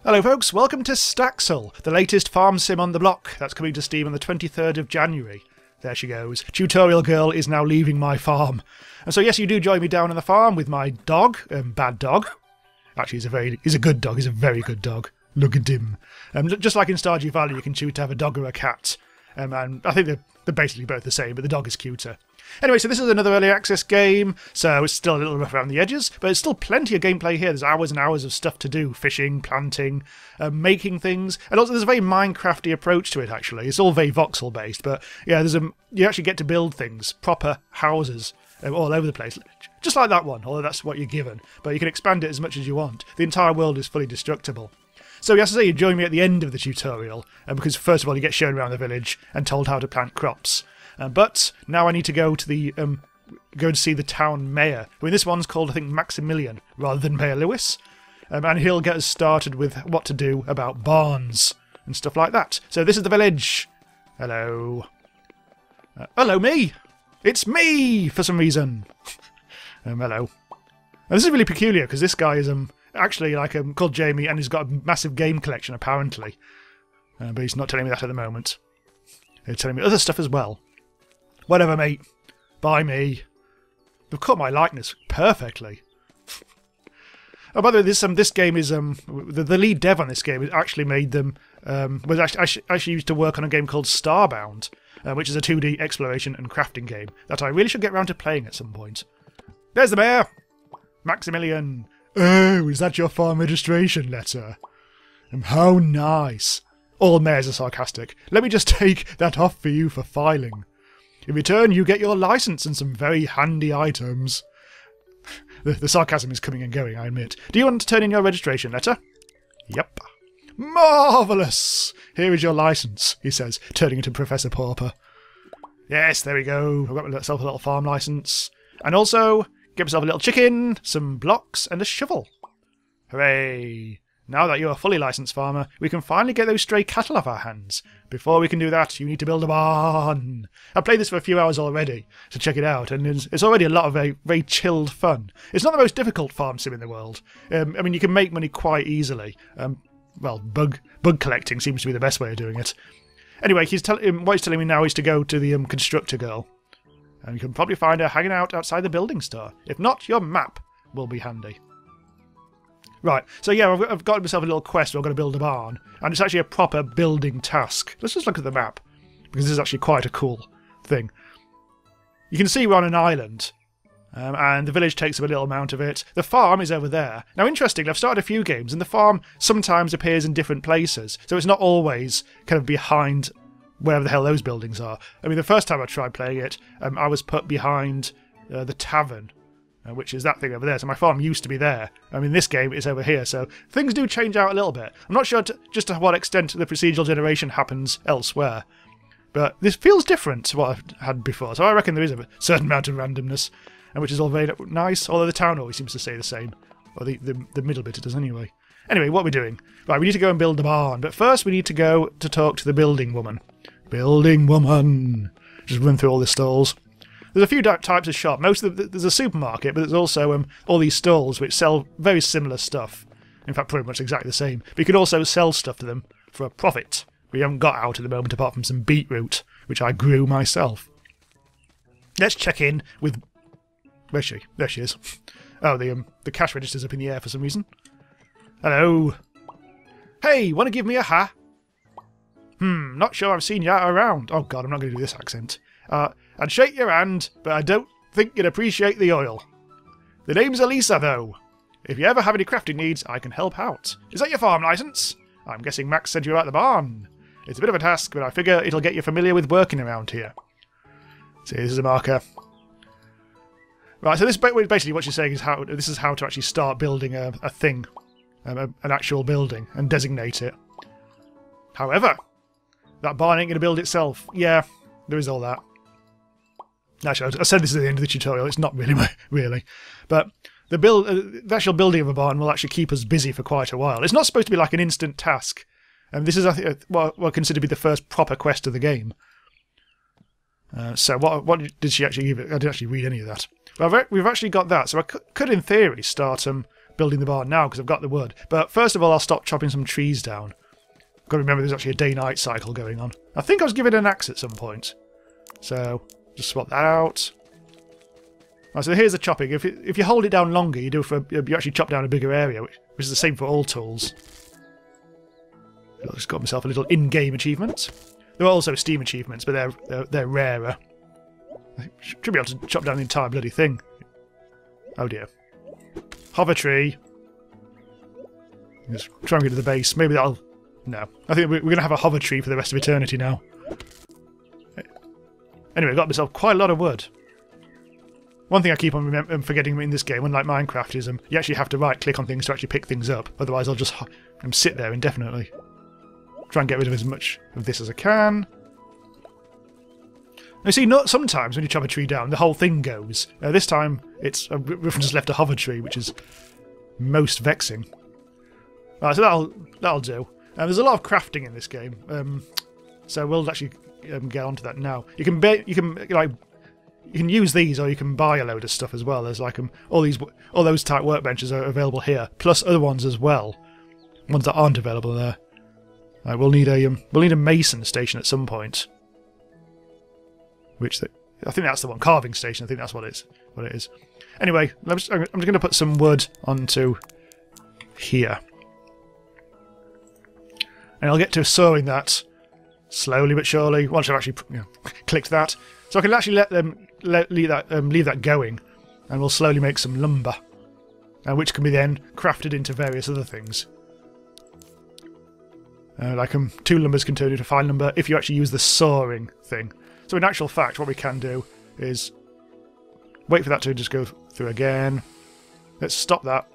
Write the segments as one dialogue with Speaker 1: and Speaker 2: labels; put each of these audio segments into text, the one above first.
Speaker 1: Hello folks, welcome to Staxel, the latest farm sim on the block. That's coming to Steam on the 23rd of January. There she goes. Tutorial girl is now leaving my farm. And so yes, you do join me down on the farm with my dog, Bad Dog. Actually, he's a good dog, he's a very good dog. Look at him. Just like in Stardew Valley, you can choose to have a dog or a cat. And I think they're basically both the same, but the dog is cuter. Anyway, so this is another early access game, so it's still a little rough around the edges, but there's still plenty of gameplay here. There's hours and hours of stuff to do, fishing, planting, making things, and also there's a very Minecrafty approach to it, actually. It's all very voxel based, but yeah, you actually get to build things, proper houses, all over the place, just like that one, although that's what you're given, but you can expand it as much as you want. The entire world is fully destructible. So as I say, you join me at the end of the tutorial, because first of all you get shown around the village and told how to plant crops. But now I need to go to the go to see the town mayor. I mean, this one's called, I think, Maximilian rather than Mayor Lewis, and he'll get us started with what to do about barns and stuff like that. So this is the village. Hello, hello me. It's me for some reason. Hello. And this is really peculiar because this guy is actually called Jamie and he's got a massive game collection apparently, but he's not telling me that at the moment. He's telling me other stuff as well. Whatever, mate. By me. They've cut my likeness perfectly. Oh, by the way, this game is the lead dev on this game has actually made them was actually used to work on a game called Starbound, which is a 2D exploration and crafting game that I really should get around to playing at some point. There's the mayor, Maximilian. Oh, is that your farm registration letter? How nice. All mayors are sarcastic. Let me just take that off for you for filing. In return, you get your license and some very handy items. The sarcasm is coming and going, I admit. Do you want to turn in your registration letter? Yep. Marvellous! Here is your license, he says, turning into Professor Pauper. Yes, there we go. I've got myself a little farm license. And also, get myself a little chicken, some blocks, and a shovel. Hooray! Now that you're a fully licensed farmer, we can finally get those stray cattle off our hands. Before we can do that, you need to build a barn. I've played this for a few hours already, so check it out, and it's already a lot of very, very chilled fun. It's not the most difficult farm sim in the world. I mean, you can make money quite easily. Well, bug collecting seems to be the best way of doing it. Anyway, what he's telling me now is to go to the constructor girl. And you can probably find her hanging out outside the building store. If not, your map will be handy. Right, so yeah, I've got myself a little quest where I've got to build a barn, and it's actually a proper building task. Let's just look at the map, because this is actually quite a cool thing. You can see we're on an island, and the village takes up a little amount of it. The farm is over there. Now, interestingly, I've started a few games, and the farm sometimes appears in different places, so it's not always kind of behind wherever the hell those buildings are. I mean, the first time I tried playing it, I was put behind the tavern, which is that thing over there. So my farm used to be there. I mean, this game is over here, so things do change out a little bit. I'm not sure just to what extent the procedural generation happens elsewhere, but this feels different to what I've had before, so I reckon there is a certain amount of randomness, and which is all very nice, although the town always seems to stay the same. Or the middle bit it does anyway. Anyway, what are we doing? Right, we need to go and build a barn, but first we need to go to talk to the building woman. Building woman! Just run through all the stalls. There's a few types of shop. There's a supermarket, but there's also all these stalls which sell very similar stuff. In fact, pretty much exactly the same. But you can also sell stuff to them for a profit. We haven't got out at the moment apart from some beetroot, which I grew myself. Let's check in with... Where's she? There she is. Oh, the cash register's up in the air for some reason. Hello. Hey, want to give me a ha? Not sure I've seen ya around. Oh god, I'm not going to do this accent. I'd shake your hand, but I don't think you'd appreciate the oil. The name's Elisa, though. If you ever have any crafting needs, I can help out. Is that your farm license? I'm guessing Max sent you about the barn. It's a bit of a task, but I figure it'll get you familiar with working around here. See, this is a marker. Right, so this basically what she's saying is this is how to actually start building a thing, an actual building, and designate it. However, that barn ain't going to build itself. Yeah, there is all that. Actually, I said this at the end of the tutorial. It's not really, but the actual building of a barn will actually keep us busy for quite a while. It's not supposed to be like an instant task, and this is, I think, what I consider to be the first proper quest of the game. So what did she actually give it? I didn't actually read any of that. Well, we've actually got that, so I could in theory start building the barn now because I've got the wood. But first of all, I'll stop chopping some trees down. Got to remember there's actually a day-night cycle going on. I think I was given an axe at some point. So, just swap that out. Right, so here's the chopping. If you hold it down longer, you actually chop down a bigger area, which is the same for all tools. I've just got myself a little in-game achievement. There are also Steam achievements, but they're rarer. I should be able to chop down the entire bloody thing. Oh dear. Hover tree. Just try and get to the base. Maybe that'll... No. I think we're going to have a hover tree for the rest of eternity now. Anyway, I got myself quite a lot of wood. One thing I keep on forgetting in this game, unlike Minecraft, is you actually have to right-click on things to actually pick things up. Otherwise I'll just sit there indefinitely. Try and get rid of as much of this as I can. Now see, sometimes when you chop a tree down, the whole thing goes. This time, we've just left a hover tree, which is most vexing. Right, so that'll do. There's a lot of crafting in this game, so we'll actually get onto that now. You can use these, or you can buy a load of stuff as well. There's like all those type workbenches are available here, plus other ones as well, ones that aren't available there. We'll need a mason station at some point. I think that's the one, carving station. I think that's what it is. Anyway, I'm just going to put some wood onto here, and I'll get to sawing that slowly but surely once I've actually clicked that. So I can actually leave that going, and we'll slowly make some lumber, which can be then crafted into various other things. Like 2 lumbers can turn into 5 lumber if you actually use the sawing thing. So in actual fact, what we can do is wait for that to just go through again. Let's stop that.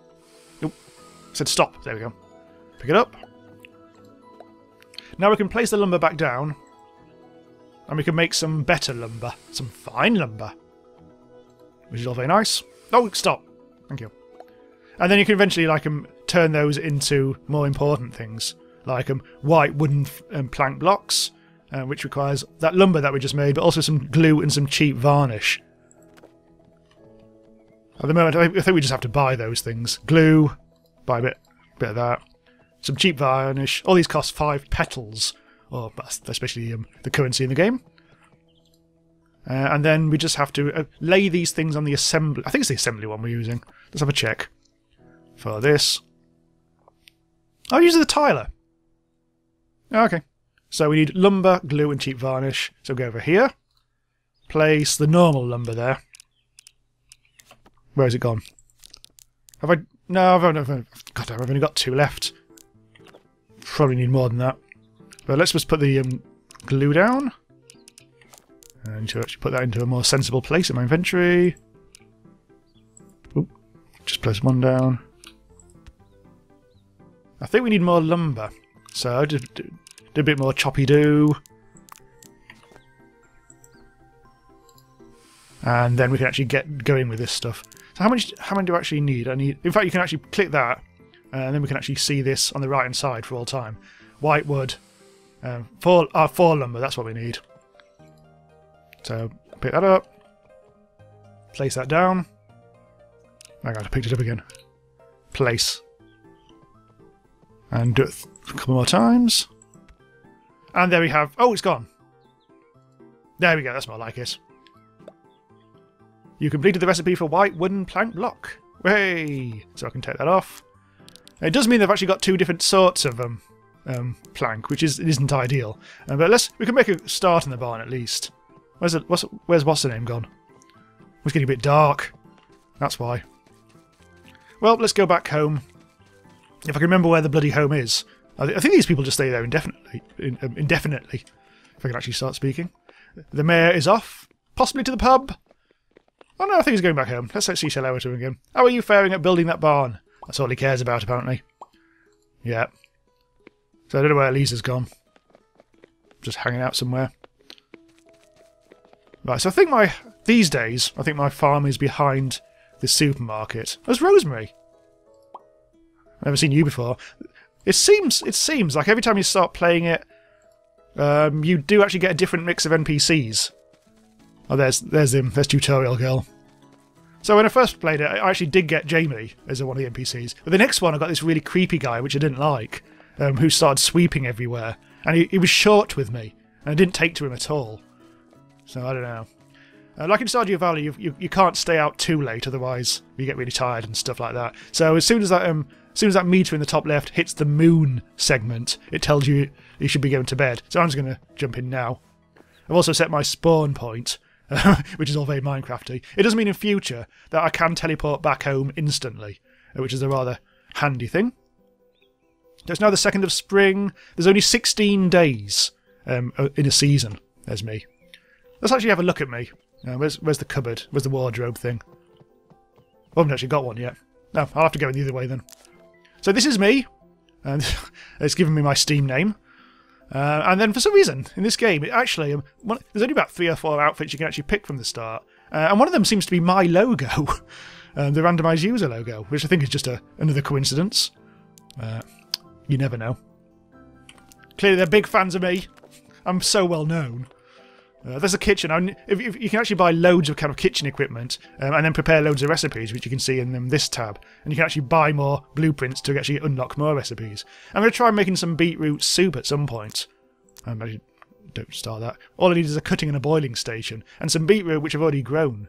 Speaker 1: Oop, said stop. There we go. Pick it up. Now we can place the lumber back down, and we can make some better lumber, some fine lumber, which is all very nice. Oh, stop. Thank you. And then you can eventually turn those into more important things, like white wooden plank blocks, which requires that lumber that we just made, but also some glue and some cheap varnish. At the moment, I think we just have to buy those things. Glue, buy a bit of that. Some cheap varnish. All these cost 5 petals, or especially the currency in the game. And then we just have to lay these things on the assembly. I think it's the assembly one we're using. Let's have a check. For this. Oh, using the tiler. Okay. So we need lumber, glue, and cheap varnish. So go over here. Place the normal lumber there. Where has it gone? Have I... No, I've only got 2 left. Probably need more than that. But let's just put the glue down. I need to actually put that into a more sensible place in my inventory. Oop, just place 1 down. I think we need more lumber. So do a bit more choppy-do. And then we can actually get going with this stuff. So how many do I actually need? In fact, you can actually click that, and then we can actually see this on the right-hand side for all time. White wood. 4 lumber, that's what we need. So, pick that up. Place that down. I picked it up again. Place. And do it a couple more times. And there we have... Oh, it's gone. There we go, that's more like it. You completed the recipe for white wooden plank block. Hey! So I can take that off. It does mean they've actually got 2 different sorts of plank, which isn't ideal. But we can make a start in the barn at least. Where's what's the name gone? It's getting a bit dark. That's why. Well, let's go back home. If I can remember where the bloody home is. I think these people just stay there indefinitely. If I can actually start speaking. The mayor is off. Possibly to the pub. Oh no, I think he's going back home. Let's say hello to him again. How are you faring at building that barn? That's all he cares about, apparently. Yeah. So I don't know where Lisa's gone. Just hanging out somewhere. Right, so I think these days, I think my farm is behind the supermarket. There's Rosemary. I've never seen you before. It seems like every time you start playing it, you do actually get a different mix of NPCs. Oh, there's him. There's Tutorial Girl. So when I first played it, I actually did get Jamie as one of the NPCs. But the next one, I got this really creepy guy, which I didn't like, who started sweeping everywhere. And he was short with me, and I didn't take to him at all. So I don't know. Like in Stardew Valley, you can't stay out too late, otherwise you get really tired and stuff like that. So as soon as that meter in the top left hits the moon segment, it tells you you should be going to bed. So I'm just going to jump in now. I've also set my spawn point, which is all very Minecrafty. It does mean in future that I can teleport back home instantly, which is a rather handy thing. So it's now the 2nd of spring. There's only 16 days in a season. There's me. Let's actually have a look at me. Where's the cupboard? Where's the wardrobe thing? I haven't actually got one yet. No, I'll have to go the other way then. So this is me, and it's given me my Steam name. And then for some reason, in this game, there's only about 3 or 4 outfits you can actually pick from the start. And one of them seems to be my logo, the randomised user logo, which I think is just another coincidence. You never know. Clearly they're big fans of me. I'm so well known. There's a kitchen. If you can actually buy loads of kind of kitchen equipment and then prepare loads of recipes, which you can see in this tab. And you can actually buy more blueprints to actually unlock more recipes. I'm going to try making some beetroot soup at some point. Actually, don't start that. All I need is a cutting and a boiling station. And some beetroot, which I've already grown.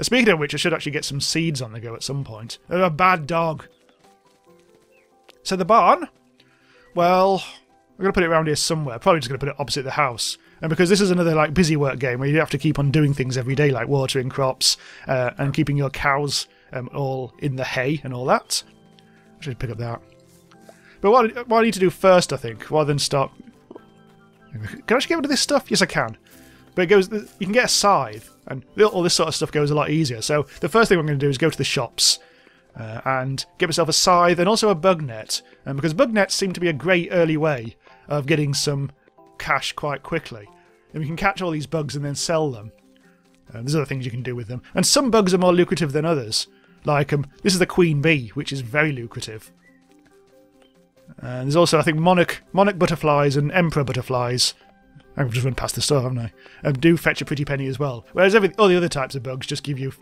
Speaker 1: Speaking of which, I should actually get some seeds on the go at some point. They're a bad dog. So the barn? Well, I'm going to put it around here somewhere. Probably just going to put it opposite the house. And because this is another like busy work game where you have to keep on doing things every day, like watering crops and keeping your cows all in the hay and all that. I should pick up that. But what I need to do first, I think, rather than start... Can I actually get rid of this stuff? Yes, I can. But it goes. You can get a scythe, and all this sort of stuff goes a lot easier. So the first thing I'm going to do is go to the shops and get myself a scythe and also a bug net. Because bug nets seem to be a great early way of getting some cash quite quickly. And we can catch all these bugs and then sell them. There's other things you can do with them. And some bugs are more lucrative than others. Like, this is the queen bee, which is very lucrative. And there's also, I think, monarch butterflies and emperor butterflies. I've just run past the store, haven't I? Do fetch a pretty penny as well. Whereas all the other types of bugs just give you,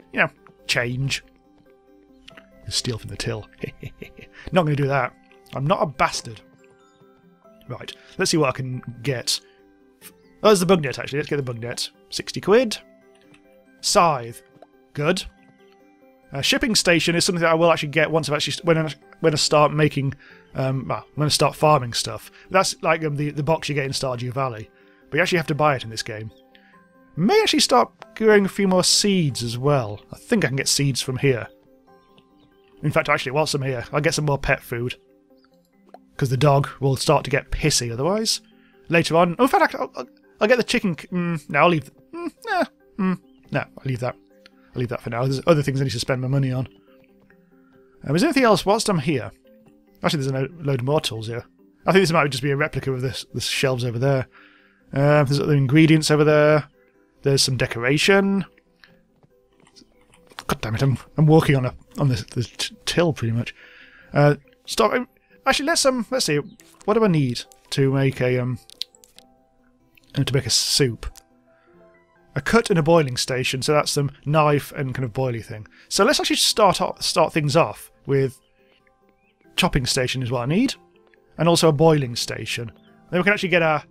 Speaker 1: change. You steal from the till. Not going to do that. I'm not a bastard. Right, let's see what I can get. Oh, there's the bug net, actually. Let's get the bug net. 60 quid. Scythe. Good. Shipping station is something that I will actually get once I've actually... When I start making... when I start farming stuff. That's like the box you get in Stardew Valley. But you actually have to buy it in this game. May actually start growing a few more seeds as well. I think I can get seeds from here. In fact, actually, whilst I'm here, I'll get some more pet food. Because the dog will start to get pissy otherwise. Later on... Oh, in fact, I'll get the chicken... no, I'll leave... no, I'll leave that. I'll leave that for now. There's other things I need to spend my money on. Is there anything else whilst I'm here? Actually, there's a load more tools here. I think this might just be a replica of the shelves over there. There's other ingredients over there. There's some decoration. God damn it! I'm walking on the till pretty much. Stop. Actually, let's see. What do I need to make a soup? A cut and a boiling station. So that's some knife and kind of boily thing. So let's actually start things off with chopping station is what I need, and also a boiling station. Then we can actually get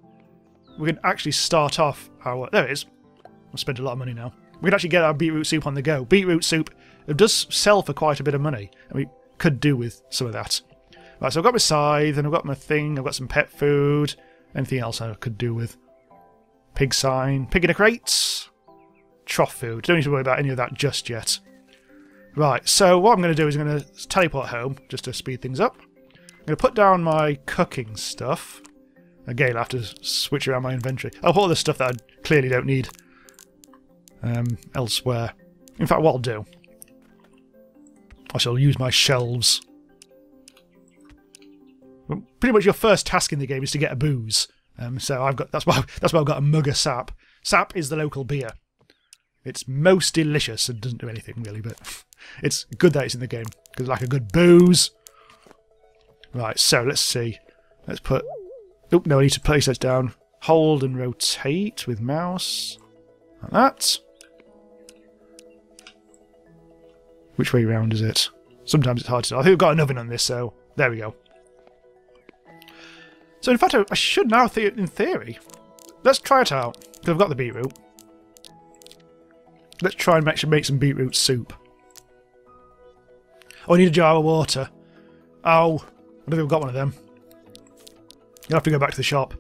Speaker 1: we can actually start off our... There it is. I've spent a lot of money now. We can actually get our beetroot soup on the go. Beetroot soup, it does sell for quite a bit of money, and we could do with some of that. Right, so I've got my scythe, and I've got my thing, I've got some pet food. Anything else I could do with? Pig sign, pig in a crate, trough food. Don't need to worry about any of that just yet. Right, so what I'm going to do is I'm going to teleport home, just to speed things up. I'm going to put down my cooking stuff. Again, I'll have to switch around my inventory. I'll put all the stuff that I clearly don't need elsewhere. In fact, what I'll do, I shall use my shelves. Pretty much your first task in the game is to get a booze. So that's why I've got a mug of sap. Sap is the local beer. It's most delicious and doesn't do anything really, but it's good that it's in the game because I like a good booze. Right, so let's see. Let's put. Oh no, I need to place that down. Hold and rotate with mouse. Like that. Which way round is it? Sometimes it's hard to tell. I think we've got an oven on this, so there we go. So in fact, I should now, in theory, let's try it out. Because I've got the beetroot. Let's try and make some beetroot soup. Oh, I need a jar of water. Oh, I don't think we've got one of them. You'll have to go back to the shop.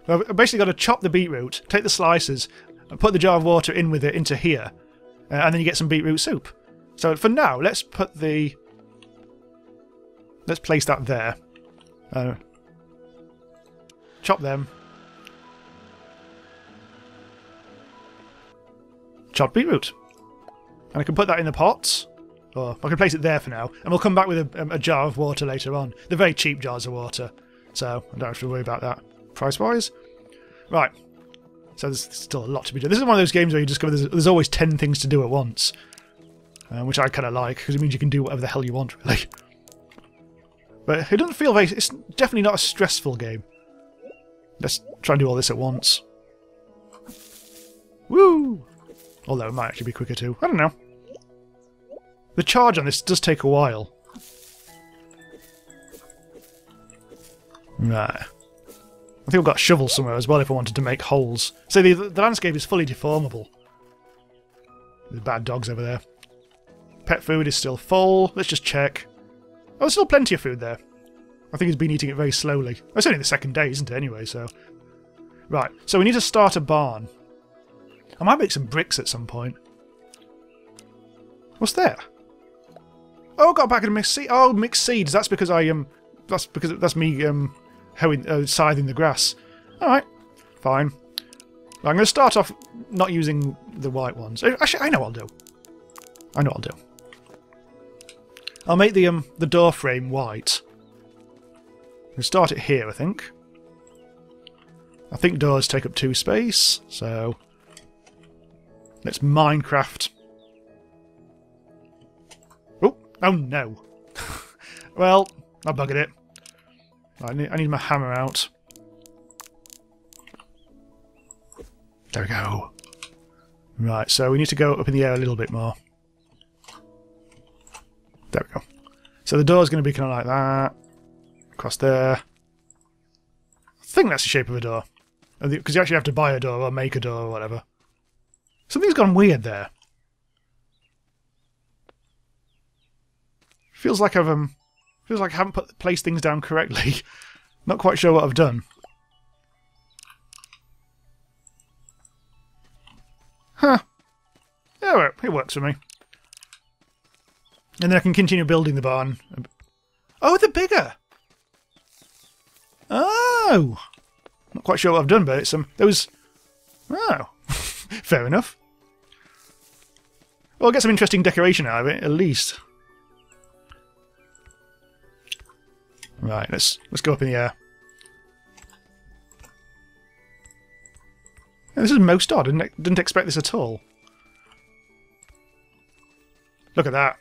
Speaker 1: I've basically got to chop the beetroot, take the slices, and put the jar of water in with it into here. And then you get some beetroot soup. So for now, let's put the... Let's place that there. Chop them. Chopped beetroot. And I can put that in the pots. Or I can place it there for now. And we'll come back with a jar of water later on. They're very cheap jars of water. So I don't have to worry about that price-wise. Right. So there's still a lot to be done. This is one of those games where you discover there's always 10 things to do at once. Which I kind of like, because it means you can do whatever the hell you want, really. But it doesn't feel very... It's definitely not a stressful game. Let's try and do all this at once. Woo! Although it might actually be quicker too. I don't know. The charge on this does take a while. Right. I think I've got a shovel somewhere as well if I wanted to make holes. So the landscape is fully deformable. There's bad dogs over there. Pet food is still full. Let's just check. Oh, there's still plenty of food there. I think he's been eating it very slowly. It's only the second day, isn't it, anyway, so... Right, so we need to start a barn. I might make some bricks at some point. What's there? Oh, I got a packet of mixed seeds. Oh, mixed seeds. That's because that's me scything the grass. Alright, fine. Well, I'm going to start off not using the white ones. Actually, I know what I'll do. I know what I'll do. I'll make the door frame white. We'll start it here, I think. I think doors take up 2 space, so let's Minecraft. Oh no! Well, I buggered it. I need my hammer out. There we go. Right, so we need to go up in the air a little bit more. There we go. So the door's going to be kind of like that. Across there. I think that's the shape of a door. Because you actually have to buy a door or make a door or whatever. Something's gone weird there. Feels like I haven't placed things down correctly. Not quite sure what I've done. Huh. Yeah, it works for me. And then I can continue building the barn. Oh, they're bigger! Oh! Not quite sure what I've done, but it's those... Oh. Fair enough. Well, I'll get some interesting decoration out of it, at least. Right, let's go up in the air. Yeah, this is most odd. Didn't expect this at all. Look at that.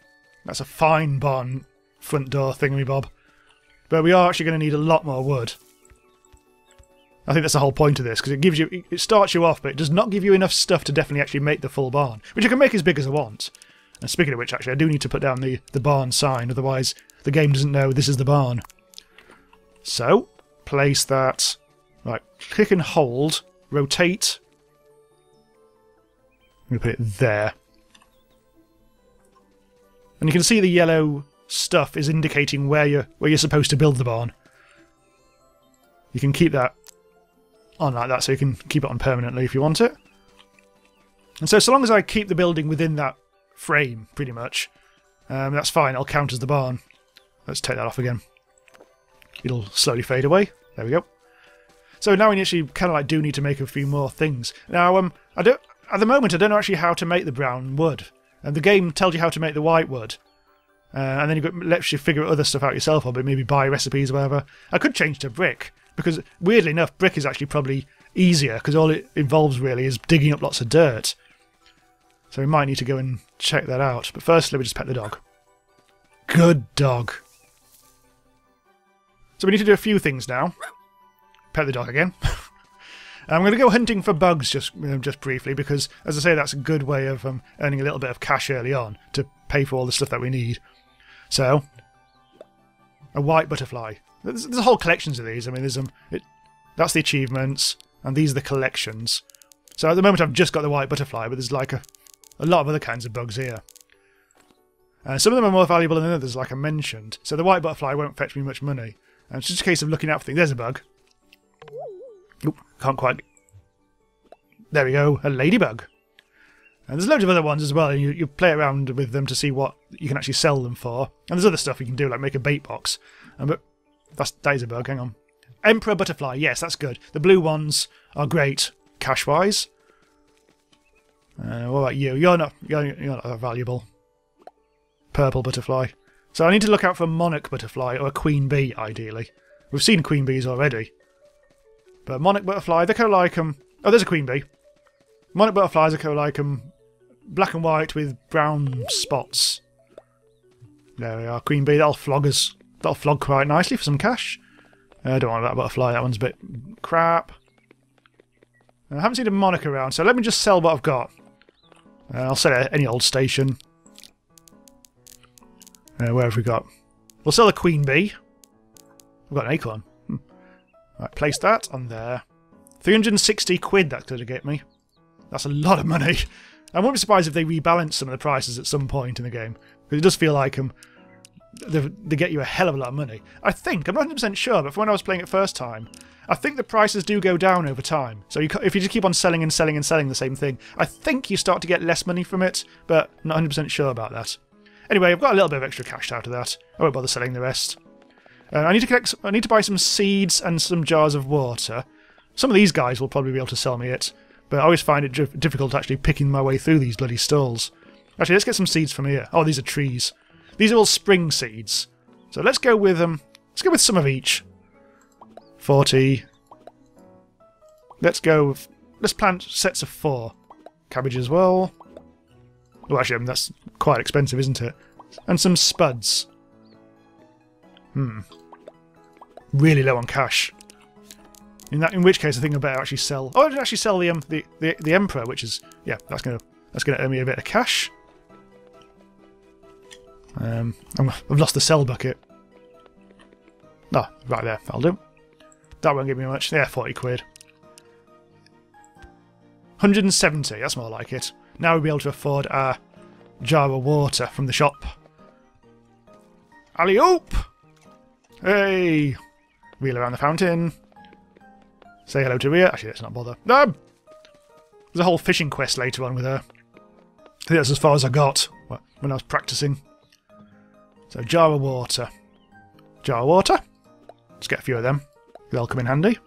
Speaker 1: That's a fine barn front door thingamy-bob. But we are actually going to need a lot more wood. I think that's the whole point of this, because it starts you off, but it does not give you enough stuff to definitely actually make the full barn, which I can make as big as I want. And speaking of which, actually, I do need to put down the barn sign, otherwise the game doesn't know this is the barn. So, place that. Right, click and hold, rotate. I'm going to put it there. And you can see the yellow stuff is indicating where you're supposed to build the barn. You can keep that on like that, so you can keep it on permanently if you want it. And so long as I keep the building within that frame, pretty much, that's fine. I'll count as the barn. Let's take that off again. It'll slowly fade away. There we go. So now we actually kind of like do need to make a few more things. Now, at the moment I don't know actually how to make the brown wood. And the game tells you how to make the white wood. And then it lets you figure other stuff out yourself, or maybe buy recipes or whatever. I could change to brick, because weirdly enough, brick is actually probably easier, because all it involves really is digging up lots of dirt. So we might need to go and check that out. But first, let me just pet the dog. Good dog. So we need to do a few things now. Pet the dog again. I'm going to go hunting for bugs just briefly because, as I say, that's a good way of earning a little bit of cash early on to pay for all the stuff that we need. So, a white butterfly. There's whole collections of these. I mean, there's that's the achievements, and these are the collections. So at the moment I've just got the white butterfly, but there's like a lot of other kinds of bugs here. Some of them are more valuable than others, like I mentioned. So the white butterfly won't fetch me much money. And it's just a case of looking out for things. There's a bug. Oop, can't quite... There we go, a ladybug. And there's loads of other ones as well, and you play around with them to see what you can actually sell them for. And there's other stuff you can do, like make a bait box. But that is a bug, hang on. Emperor butterfly, yes, that's good. The blue ones are great, cash-wise. What about you? You're not that valuable. Purple butterfly. So I need to look out for a monarch butterfly or a queen bee, ideally. We've seen queen bees already. But monarch butterfly, they're kind of like oh, there's a queen bee. Monarch butterflies are kind of like black and white with brown spots. There we are, queen bee. That'll flog us. That'll flog quite nicely for some cash. I don't want that butterfly. That one's a bit crap. I haven't seen a monarch around, so let me just sell what I've got. I'll sell it at any old station. Where have we got? We'll sell a queen bee. We've got an acorn. Right, place that on there. 360 quid that's going to get me. That's a lot of money. I won't be surprised if they rebalance some of the prices at some point in the game. Because it does feel like they get you a hell of a lot of money. I think, I'm not 100% sure, but from when I was playing it first time, I think the prices do go down over time. So if you just keep on selling and selling and selling the same thing, I think you start to get less money from it, but I'm not 100% sure about that. Anyway, I've got a little bit of extra cash out of that. I won't bother selling the rest. I need to buy some seeds and some jars of water. Some of these guys will probably be able to sell me it, but I always find it difficult actually picking my way through these bloody stalls. Actually, let's get some seeds from here. Oh, these are trees. These are all spring seeds. So let's go with some of each. 40. Let's plant sets of 4. Cabbage as well. Oh, actually, that's quite expensive, isn't it? And some spuds. Really low on cash. In which case, I think I better actually sell. Oh, I should actually sell the Emperor, which is that's gonna earn me a bit of cash. I've lost the sell bucket. Oh, right there, that'll do. That won't give me much. Yeah, 40 quid. 170, that's more like it. Now we'll be able to afford our jar of water from the shop. Alley-oop! Hey! Wheel around the fountain. Say hello to Rhea. Actually, let's not bother. No! There's a whole fishing quest later on with her. I think that's as far as I got when I was practicing. So, jar of water. Jar of water. Let's get a few of them. They'll come in handy.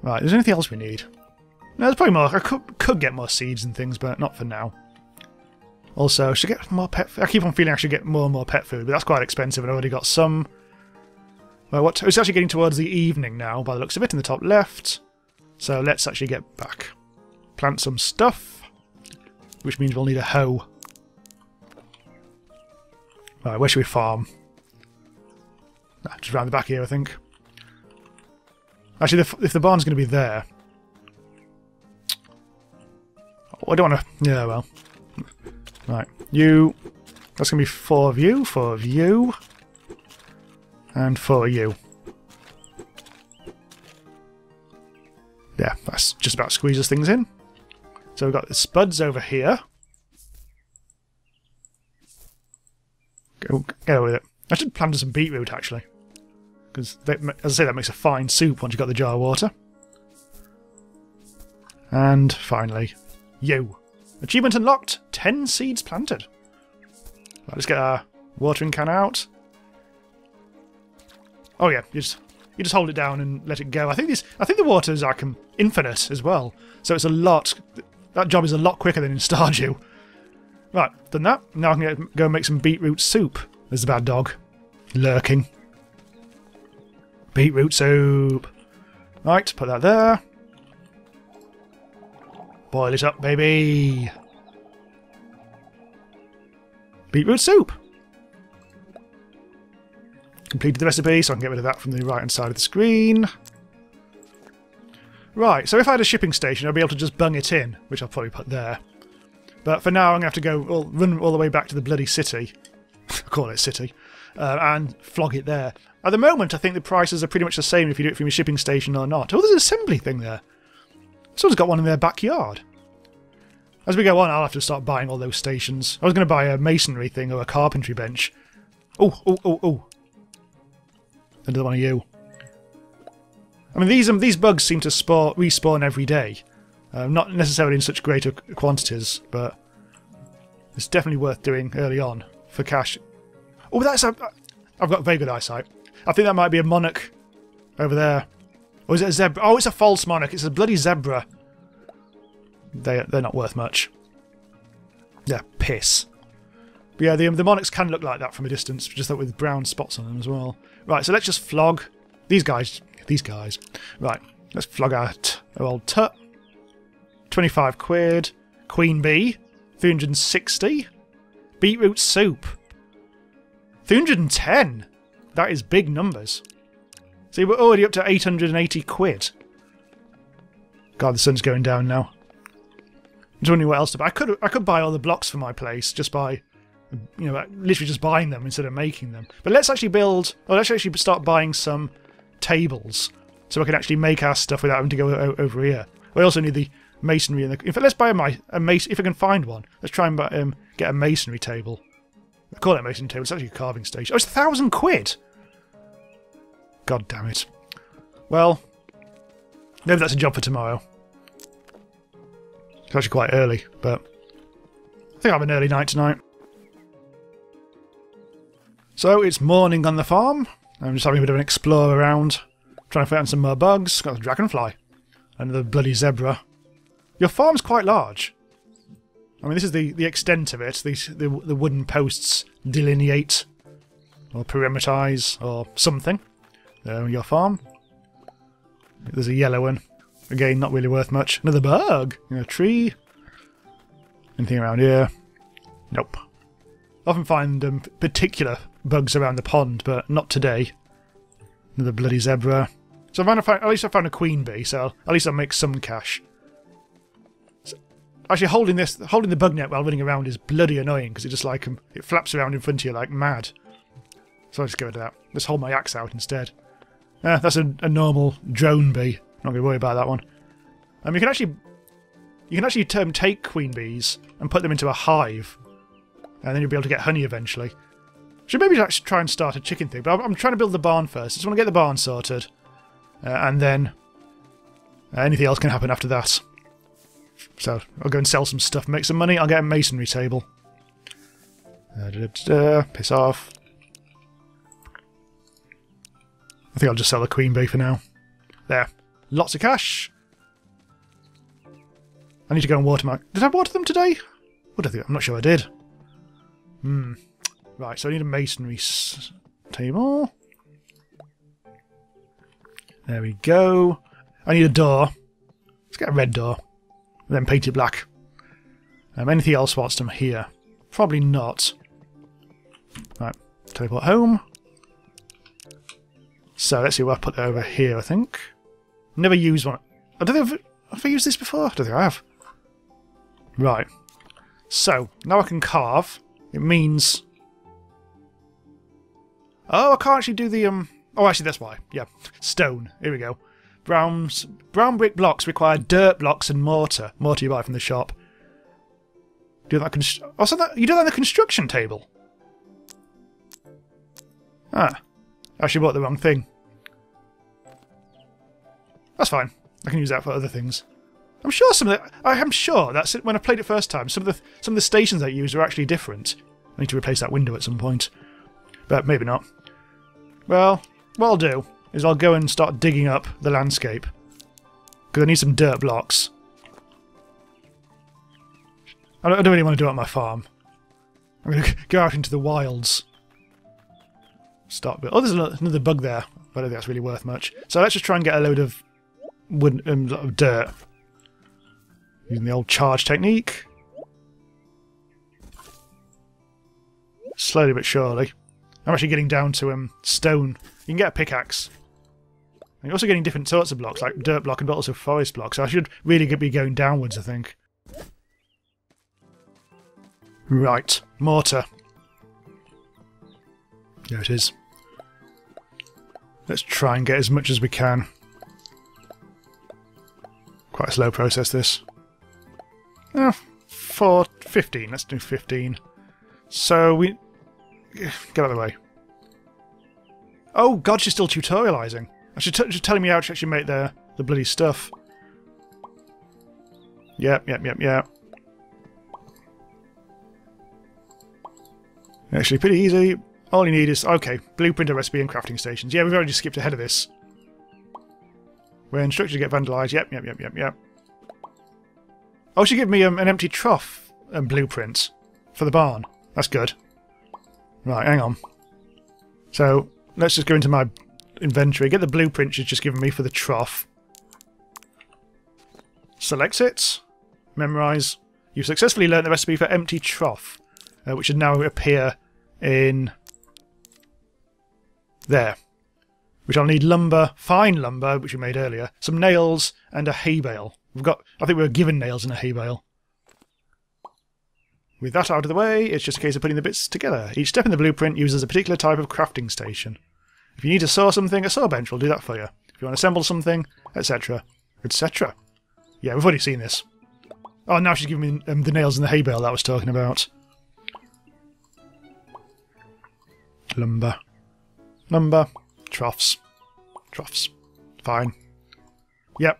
Speaker 1: Right, is there anything else we need? No, there's probably more. I could get more seeds and things, but not for now. Also, I should get more pet food. I keep on feeling I should get more and more pet food, but that's quite expensive and I've already got some. Well, it's actually getting towards the evening now, by the looks of it, in the top left. So let's actually get back. Plant some stuff, which means we'll need a hoe. Right, where should we farm? Just round the back here, I think. Actually, if the barn's going to be there... Oh, I don't want to... Yeah, well. Right, you... That's going to be 4 of you, 4 of you... And 4 of you. Yeah, that's just about squeezes things in. So we've got the spuds over here. Get over with it. I should plant some beetroot, actually. Because, as I say, that makes a fine soup once you've got the jar of water. And, finally, you. Achievement unlocked. 10 seeds planted. Right, let's get our watering can out. Oh yeah, you just hold it down and let it go. I think the water is like infinite as well. So it's a lot. That job is a lot quicker than in Stardew. Right, done that. Now I can go and make some beetroot soup. There's the bad dog. Lurking. Beetroot soup. Right, put that there. Boil it up, baby. Beetroot soup. Completed the recipe, so I can get rid of that from the right-hand side of the screen. Right, so if I had a shipping station, I'd be able to just bung it in, which I'll probably put there. But for now, I'm going to have to go run all the way back to the bloody city. I call it city. And flog it there. At the moment, I think the prices are pretty much the same if you do it from your shipping station or not. Oh, there's an assembly thing there. Someone's got one in their backyard. As we go on, I'll have to start buying all those stations. I was going to buy a masonry thing or a carpentry bench. Oh. Another one of you. I mean, these bugs seem to respawn every day. Not necessarily in such greater quantities, but it's definitely worth doing early on for cash. Oh, I've got very good eyesight. I think that might be a monarch over there. Or is it a zebra? Oh, it's a false monarch. It's a bloody zebra. They're not worth much. They're piss. But yeah, the monarchs can look like that from a distance, just that with brown spots on them as well. Right, so let's just flog these guys. Right, let's flog out our old tut. 25 quid. Queen bee. 360. Beetroot soup. 310. That is big numbers. See, we're already up to 880 quid. God, the sun's going down now. I'm just wondering what else to buy. I could buy all the blocks for my place just by, literally just buying them instead of making them. But let's actually let's actually start buying some tables so I can actually make our stuff without having to go over here. I also need the masonry in fact, let's buy a mason if I can find one. Let's try and get a masonry table. I call it a masonry table. It's actually a carving station. Oh, it's 1,000 quid. God damn it. Well, maybe that's a job for tomorrow. It's actually quite early, but I think I'll have an early night tonight. So it's morning on the farm. I'm just having a bit of an explore around, trying to find some more bugs. Got the dragonfly and the bloody zebra. Your farm's quite large. I mean, this is the extent of it. The wooden posts delineate or perimeterize or something. Your farm. There's a yellow one. Again, not really worth much. Another bug. A tree. Anything around here? Nope. Often find particular bugs around the pond, but not today. Another bloody zebra. So at least I found a queen bee, so at least I'll make some cash. So, actually, holding the bug net while running around is bloody annoying because it just it flaps around in front of you like mad. So I'll just get rid of that. Let's hold my axe out instead. That's a normal drone bee. Not going to worry about that one. You can actually take queen bees and put them into a hive, and then you'll be able to get honey eventually. Should maybe actually try and start a chicken thing, but I'm trying to build the barn first. I just want to get the barn sorted, and then anything else can happen after that. So I'll go and sell some stuff, make some money. I'll get a masonry table. Piss off. I think I'll just sell the queen bee for now. There. Lots of cash. I need to go and water my... Did I water them today? What did I think? I'm not sure I did. Right, so I need a masonry table. There we go. I need a door. Let's get a red door. And then paint it black. Anything else whilst I'm here? Probably not. Right, teleport home. So let's see what I put over here, I think. Never used one. I don't think have I used this before? I don't think I have. Right. So, now I can carve. It means... Oh, I can't actually do the... Oh, actually, that's why. Yeah. Stone. Here we go. Brown brick blocks require dirt blocks and mortar. Mortar you buy from the shop. Do that you do that on the construction table? Ah. I actually bought the wrong thing. That's fine. I can use that for other things. I'm sure that's it. When I played it first time, some of the stations I used are actually different. I need to replace that window at some point, but maybe not. Well, what I'll do is I'll go and start digging up the landscape because I need some dirt blocks. I don't really want to do it on my farm. I'm going to go out into the wilds. Oh, there's another bug there. I don't think that's really worth much. So let's just try and get a load of wood and dirt. Using the old charge technique. Slowly but surely. I'm actually getting down to stone. You can get a pickaxe. you're also getting different sorts of blocks, like dirt block and also forest block, so I should really be going downwards, I think. Right, mortar. There it is. Let's try and get as much as we can. Quite a slow process, this. 15. Let's do 15. So we... Get out of the way. Oh god, she's still tutorialising. She's telling me how to actually make the bloody stuff. Yep. Actually, pretty easy. All you need is... Okay, blueprint, a recipe, and crafting stations. Yeah, we've already skipped ahead of this. We're instructed to get vandalised. Yep. Oh, she gave me an empty trough blueprint for the barn. That's good. Right, hang on. So, let's just go into my inventory. Get the blueprint she's just given me for the trough. Select it. Memorise. You've successfully learnt the recipe for empty trough, which should now appear in... there. Which I'll need lumber, fine lumber, which we made earlier, some nails, and a hay bale. I think we were given nails and a hay bale. With that out of the way, it's just a case of putting the bits together. Each step in the blueprint uses a particular type of crafting station. If you need to saw something, a saw bench will do that for you. If you want to assemble something, etc. etc. Yeah, we've already seen this. Oh, now she's giving me the nails and the hay bale that I was talking about. Lumber. Troughs. Fine. Yep.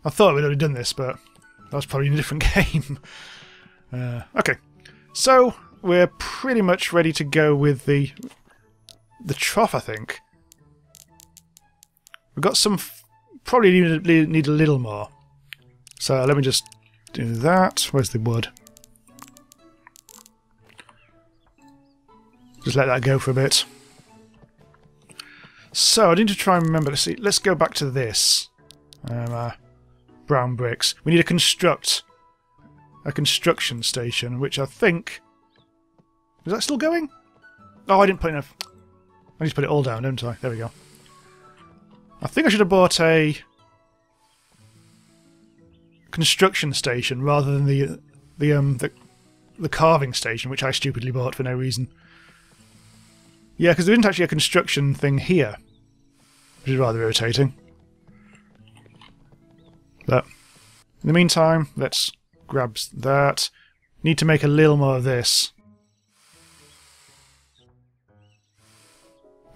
Speaker 1: I thought we'd already done this, but that was probably in a different game. Okay. So, we're pretty much ready to go with the trough, I think. We've got some... probably need a little more. So, let me just do that. Where's the wood? Just let that go for a bit. So, I need to try and remember. Let's go back to this. Brown bricks. We need to construct a construction station, which I think... Is that still going? Oh, I didn't put enough... I need to put it all down, don't I? There we go. I think I should have bought a construction station rather than the carving station, which I stupidly bought for no reason. Yeah, because there isn't actually a construction thing here, which is rather irritating. But in the meantime, let's grab that. Need to make a little more of this.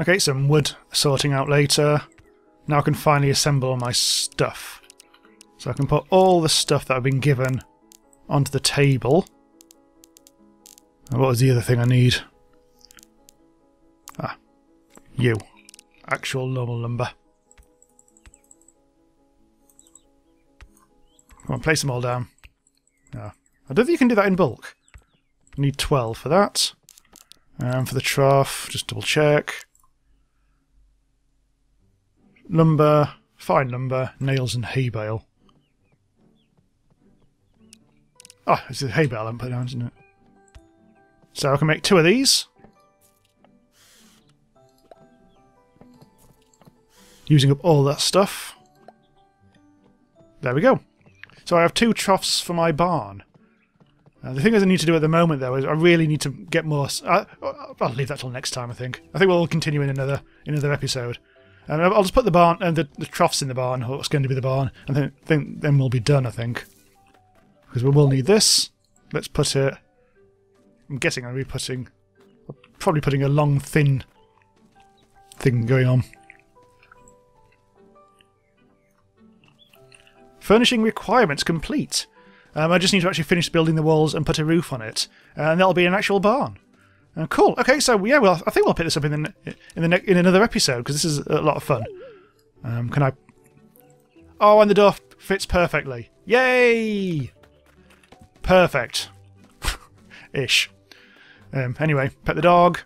Speaker 1: Okay, some wood sorting out later. Now I can finally assemble all my stuff. So I can put all the stuff that I've been given onto the table. And what was the other thing I need? Ah, you. Actual normal lumber. Come on, place them all down. No. I don't think you can do that in bulk. I need 12 for that. And for the trough, just double check. Lumber, fine lumber, nails and hay bale. Oh, it's a hay bale I haven't put down, isn't it? So I can make 2 of these. Using up all that stuff. There we go. So I have 2 troughs for my barn. The thing I need to do at the moment, though, is I really need to get more... I'll leave that till next time, I think. I think we'll continue in another episode. And I'll just put the barn and the troughs in the barn, or what's going to be the barn, and then we'll be done, I think. Because we will need this. Let's put it... I'm guessing I'll be probably putting a long, thin thing going on. Furnishing requirements complete. I just need to actually finish building the walls and put a roof on it, and that'll be an actual barn. Cool. Okay, so yeah, well, I think we'll pick this up in another episode because this is a lot of fun. Can I? Oh, and the door fits perfectly. Yay! Perfect. Ish. Anyway, pet the dog.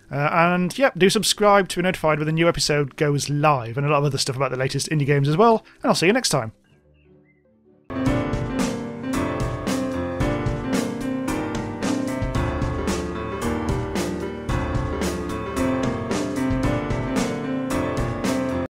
Speaker 1: And yep, do subscribe to be notified when a new episode goes live, and a lot of other stuff about the latest indie games as well. And I'll see you next time.